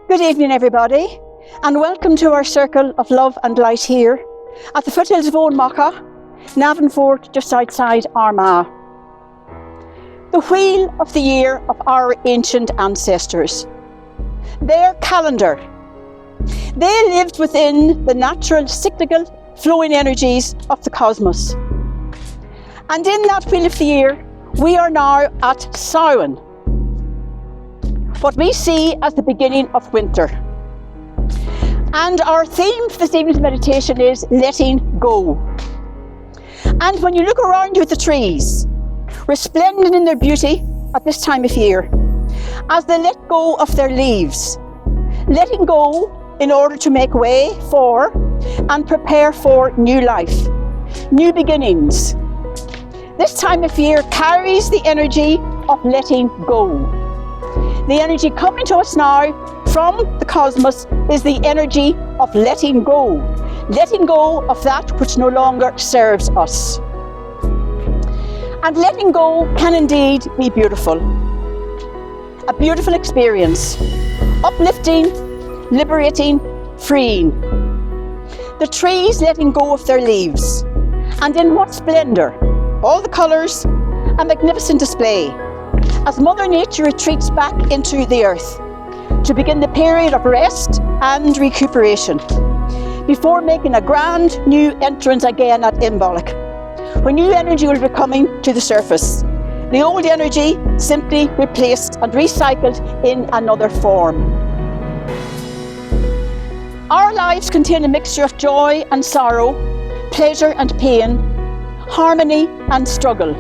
Good evening, everybody, and welcome to our circle of love and light here at the foothills of Owenmaka, Navanfort, just outside Armagh. The wheel of the year of our ancient ancestors. Their calendar. They lived within the natural cyclical flowing energies of the cosmos. And in that wheel of the year, we are now at Samhain, what we see as the beginning of winter. And our theme for this evening's meditation is letting go. And when you look around you at the trees, resplendent in their beauty at this time of year, as they let go of their leaves, letting go in order to make way for and prepare for new life, new beginnings. This time of year carries the energy of letting go. The energy coming to us now from the cosmos is the energy of letting go of that which no longer serves us. And letting go can indeed be beautiful. A beautiful experience, uplifting, liberating, freeing. The trees letting go of their leaves, and in what splendour, all the colours, a magnificent display, as Mother Nature retreats back into the earth to begin the period of rest and recuperation before making a grand new entrance again at Imbolc, when new energy will be coming to the surface. The old energy simply replaced and recycled in another form. Our lives contain a mixture of joy and sorrow, pleasure and pain, harmony and struggle,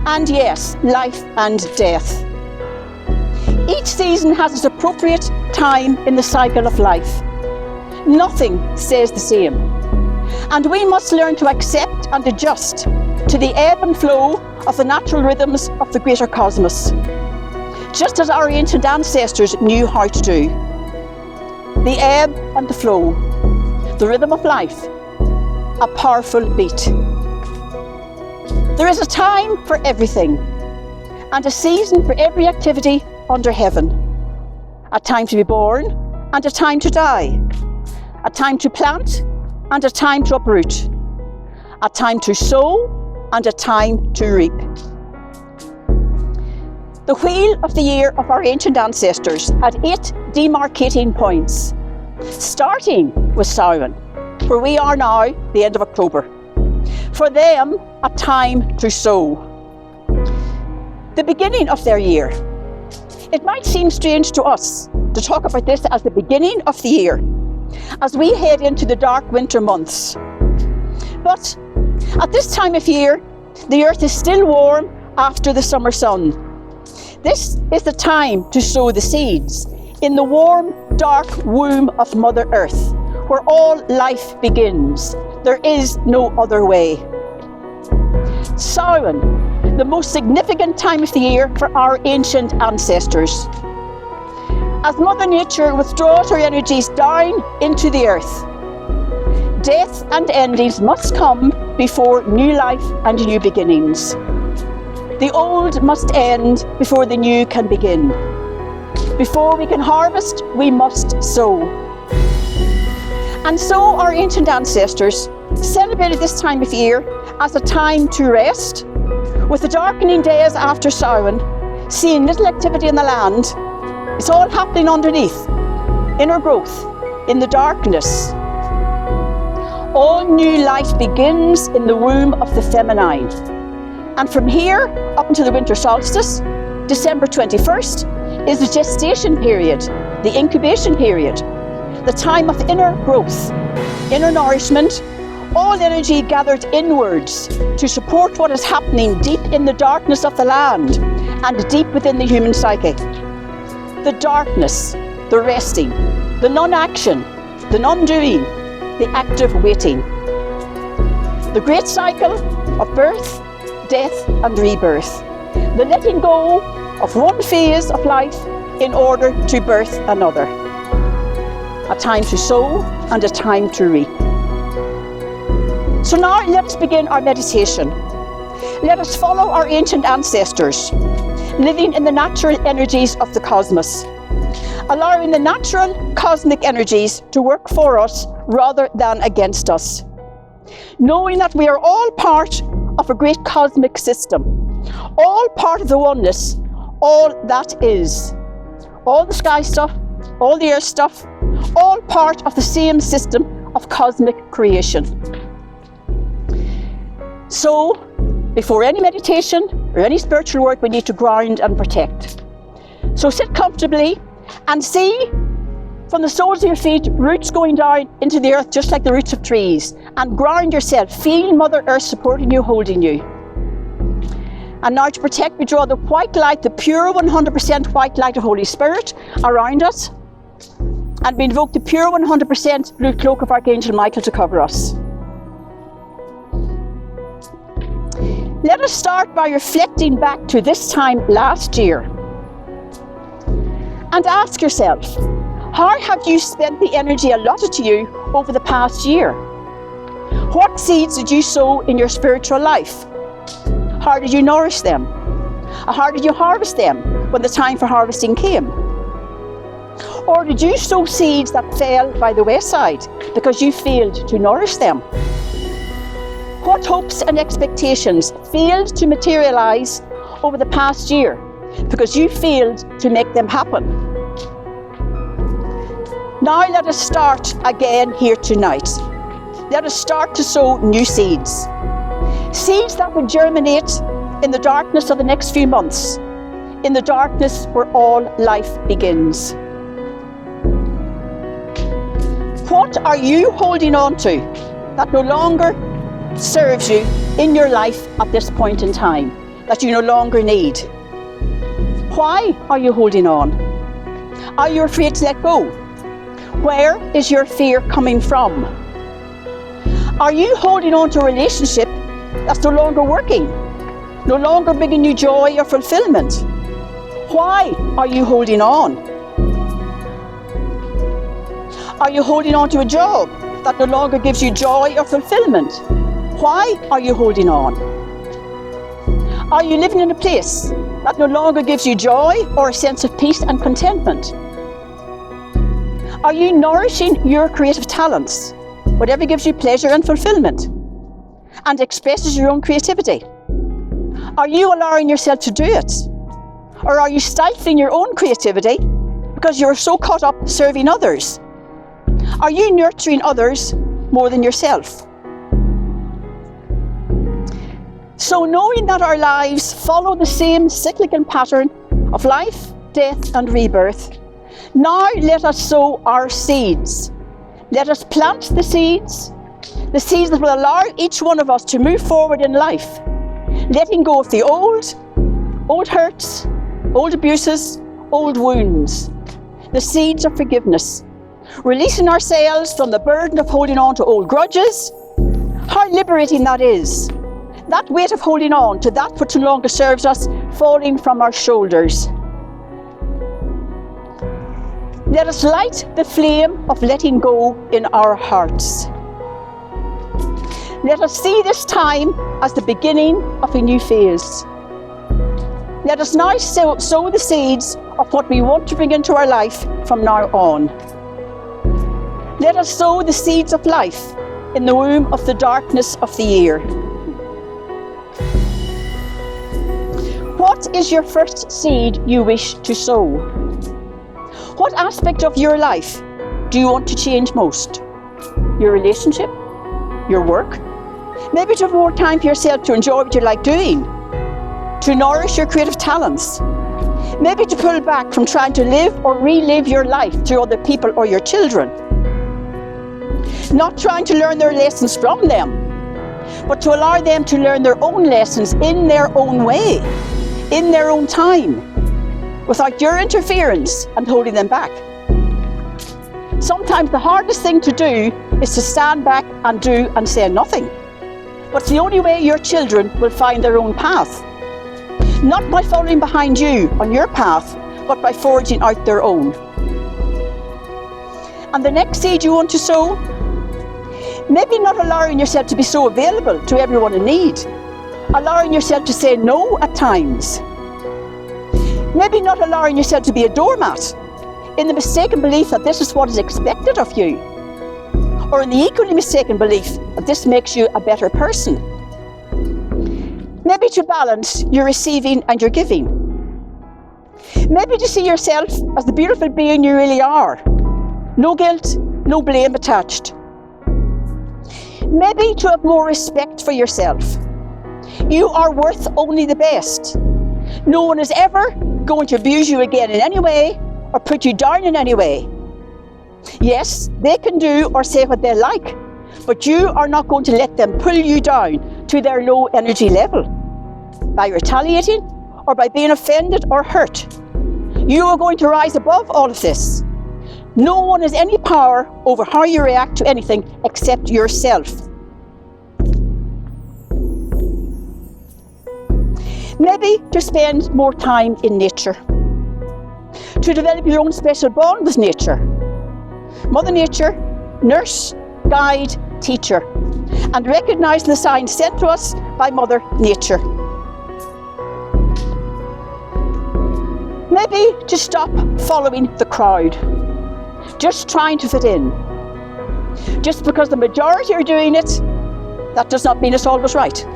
and yes, life and death. Each season has its appropriate time in the cycle of life. Nothing stays the same, and we must learn to accept and adjust to the ebb and flow of the natural rhythms of the greater cosmos, just as our ancient ancestors knew how to do. The ebb and the flow, the rhythm of life, a powerful beat. There is a time for everything, and a season for every activity under heaven. A time to be born, and a time to die. A time to plant, and a time to uproot. A time to sow, and a time to reap. The wheel of the year of our ancient ancestors had 8 demarcating points, starting with Samhain, where we are now, the end of October. For them, a time to sow. The beginning of their year. It might seem strange to us to talk about this as the beginning of the year, as we head into the dark winter months. But at this time of year, the earth is still warm after the summer sun. This is the time to sow the seeds in the warm, dark womb of Mother Earth, where all life begins. There is no other way. Samhain, the most significant time of the year for our ancient ancestors. As Mother Nature withdraws her energies down into the earth, death and endings must come before new life and new beginnings. The old must end before the new can begin. Before we can harvest, we must sow. And so our ancient ancestors celebrated this time of year as a time to rest, with the darkening days after Samhain, seeing little activity in the land. It's all happening underneath, inner growth, in the darkness. All new life begins in the womb of the feminine. And from here, up until the winter solstice, December 21st, is the gestation period, the incubation period, the time of inner growth, inner nourishment, all energy gathered inwards to support what is happening deep in the darkness of the land and deep within the human psyche. The darkness, the resting, the non-action, the non-doing, the active waiting. The great cycle of birth, death and rebirth. The letting go of one phase of life in order to birth another. A time to sow and a time to reap. So now let us begin our meditation. Let us follow our ancient ancestors, living in the natural energies of the cosmos. allowing the natural cosmic energies to work for us rather than against us. Knowing that we are all part of a great cosmic system, all part of the oneness, all that is. All the sky stuff, all the earth stuff, all part of the same system of cosmic creation. So, before any meditation or any spiritual work, we need to ground and protect. So sit comfortably and see from the soles of your feet, roots going down into the earth just like the roots of trees, and ground yourself. Feel Mother Earth supporting you, holding you. And now to protect, we draw the white light, the pure 100% white light of Holy Spirit around us. And we invoke the pure 100% blue cloak of Archangel Michael to cover us. Let us start by reflecting back to this time last year. And ask yourself, how have you spent the energy allotted to you over the past year? What seeds did you sow in your spiritual life? How did you nourish them? How did you harvest them when the time for harvesting came? Or did you sow seeds that fell by the wayside because you failed to nourish them? What hopes and expectations failed to materialize over the past year because you failed to make them happen? Now let us start again here tonight. Let us start to sow new seeds. Seeds that will germinate in the darkness of the next few months, in the darkness where all life begins. What are you holding on to that no longer serves you in your life at this point in time, that you no longer need? Why are you holding on? Are you afraid to let go? Where is your fear coming from? Are you holding on to a relationship that's no longer working, no longer bringing you joy or fulfillment? Why are you holding on? Are you holding on to a job that no longer gives you joy or fulfillment? Why are you holding on? Are you living in a place that no longer gives you joy or a sense of peace and contentment? Are you nourishing your creative talents, whatever gives you pleasure and fulfillment, and expresses your own creativity? Are you allowing yourself to do it? Or are you stifling your own creativity because you're so caught up serving others? Are you nurturing others more than yourself? So knowing that our lives follow the same cyclical pattern of life, death and rebirth, now let us sow our seeds. Let us plant the seeds that will allow each one of us to move forward in life, letting go of the old hurts, old abuses, old wounds, the seeds of forgiveness, releasing ourselves from the burden of holding on to old grudges. How liberating that is. That weight of holding on to that which no longer serves us falling from our shoulders. Let us light the flame of letting go in our hearts. Let us see this time as the beginning of a new phase. Let us now sow the seeds of what we want to bring into our life from now on. Let us sow the seeds of life in the womb of the darkness of the year. What is your first seed you wish to sow? What aspect of your life do you want to change most? Your relationship? Your work? Maybe to have more time for yourself to enjoy what you like doing? To nourish your creative talents? Maybe to pull back from trying to live or relive your life through other people or your children? Not trying to learn their lessons from them, but to allow them to learn their own lessons in their own way, in their own time, without your interference and holding them back. Sometimes the hardest thing to do is to stand back and do and say nothing. But it's the only way your children will find their own path. Not by following behind you on your path, but by forging out their own. And the next seed you want to sow, maybe not allowing yourself to be so available to everyone in need. Allowing yourself to say no at times. Maybe not allowing yourself to be a doormat. in the mistaken belief that this is what is expected of you, or in the equally mistaken belief that this makes you a better person. Maybe to balance your receiving and your giving. Maybe to see yourself as the beautiful being you really are. No guilt, no blame attached. Maybe to have more respect for yourself. You are worth only the best. No one is ever going to abuse you again in any way or put you down in any way. Yes, they can do or say what they like, but you are not going to let them pull you down to their low energy level by retaliating or by being offended or hurt. You are going to rise above all of this. No one has any power over how you react to anything except yourself. Maybe to spend more time in nature, to develop your own special bond with nature. Mother Nature, nurse, guide, teacher, and recognise the signs sent to us by Mother Nature. Maybe to stop following the crowd, just trying to fit in. Just because the majority are doing it, that does not mean it's always right.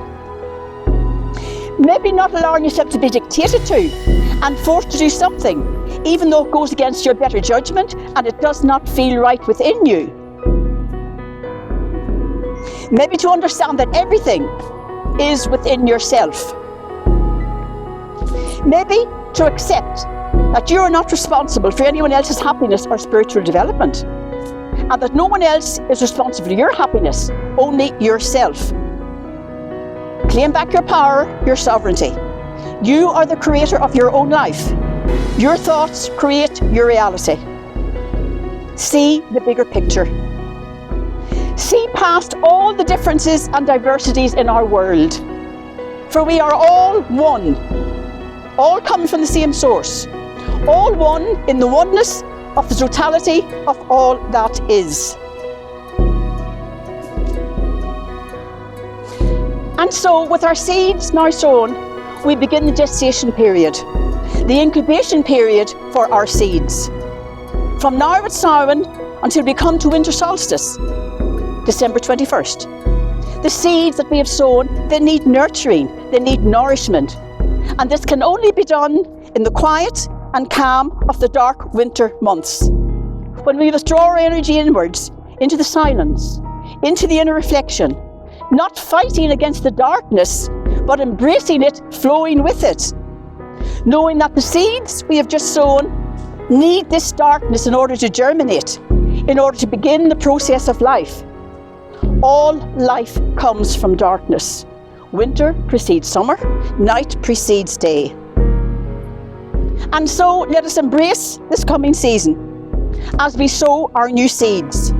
Maybe not allowing yourself to be dictated to and forced to do something, even though it goes against your better judgment and it does not feel right within you. Maybe to understand that everything is within yourself. Maybe to accept that you are not responsible for anyone else's happiness or spiritual development, and that no one else is responsible for your happiness, only yourself. Claim back your power, your sovereignty. You are the creator of your own life. Your thoughts create your reality. See the bigger picture. See past all the differences and diversities in our world. For we are all one, all coming from the same source, all one in the oneness of the totality of all that is. And so, with our seeds now sown, we begin the gestation period, the incubation period for our seeds. From now at Samhain until we come to winter solstice, December 21st. The seeds that we have sown, they need nurturing, they need nourishment. And this can only be done in the quiet and calm of the dark winter months, when we withdraw our energy inwards, into the silence, into the inner reflection, not fighting against the darkness, but embracing it, flowing with it, knowing that the seeds we have just sown need this darkness in order to germinate, in order to begin the process of life. All life comes from darkness. Winter precedes summer, night precedes day. And so let us embrace this coming season as we sow our new seeds.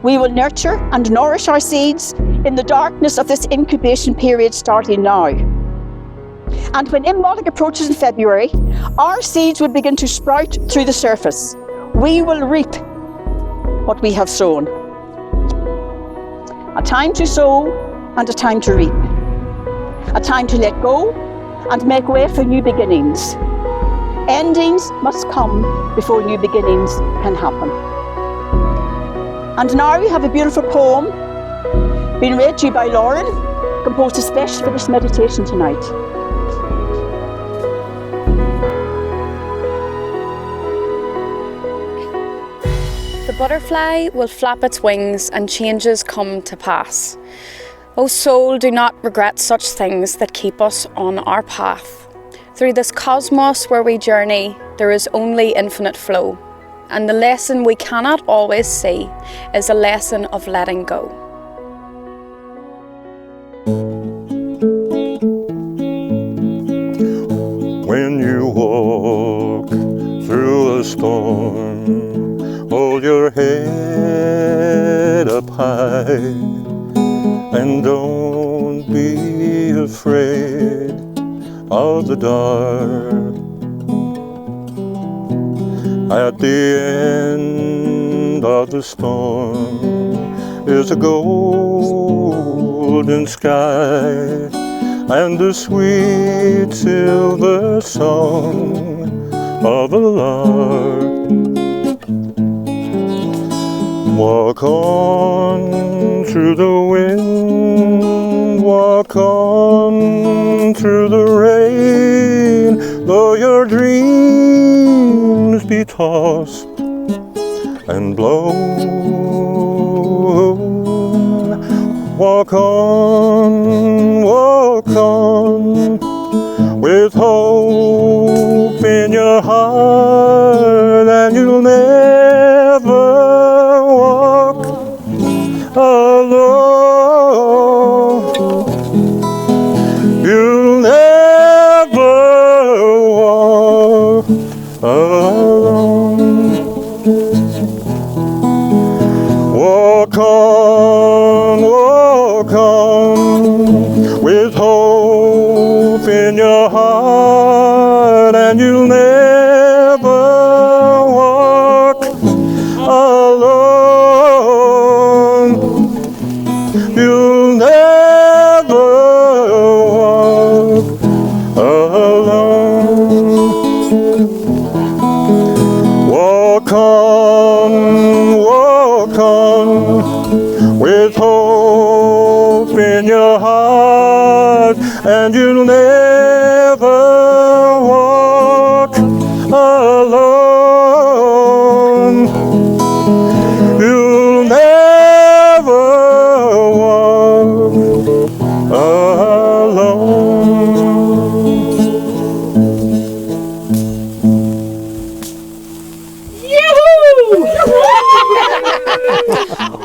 We will nurture and nourish our seeds in the darkness of this incubation period starting now. And when Imbolc approaches in February, our seeds will begin to sprout through the surface. We will reap what we have sown. A time to sow and a time to reap. A time to let go and make way for new beginnings. Endings must come before new beginnings can happen. And now we have a beautiful poem being read to you by Lauren, composed especially for this meditation tonight. The butterfly will flap its wings and changes come to pass. O soul, do not regret such things that keep us on our path. Through this cosmos where we journey, there is only infinite flow. And the lesson we cannot always see is a lesson of letting go. When you walk through a storm, hold your head up high and don't be afraid of the dark. At the end of the storm is a golden sky and the sweet silver song of a lark. Walk on through the wind, walk on through the rain, though your dreams be tossed and blown. Walk on, with hope in your heart, and you'll never walk alone. You'll never walk alone. Walk on, with hope in your heart, and you'll never walk alone. You'll never walk alone. Walk on, with hope in your heart, and you'll never walk alone. You'll never walk alone.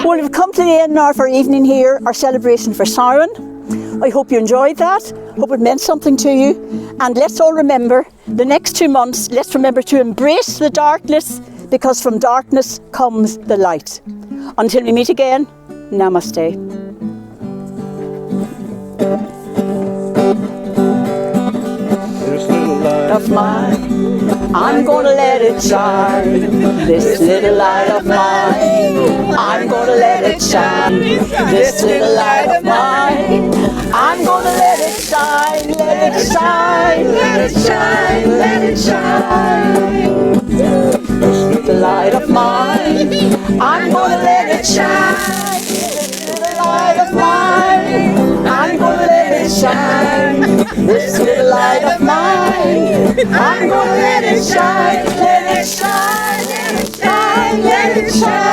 Well, we've come to the end now of our evening here, our celebration for Samhain. I hope you enjoyed that. Hope it meant something to you. And let's all remember, the next 2 months, let's remember to embrace the darkness, because from darkness comes the light. Until we meet again, namaste. This little light Of mine, I'm gonna let it shine. This little light of mine, I'm gonna let it shine. This little light of mine, I'm gonna let it shine, let it shine, let it shine, let it shine. The light of mine, I'm gonna let it shine. The light of mine, I'm gonna let it shine. This little light of mine, I'm gonna let it shine, let it shine, let it shine, let it shine.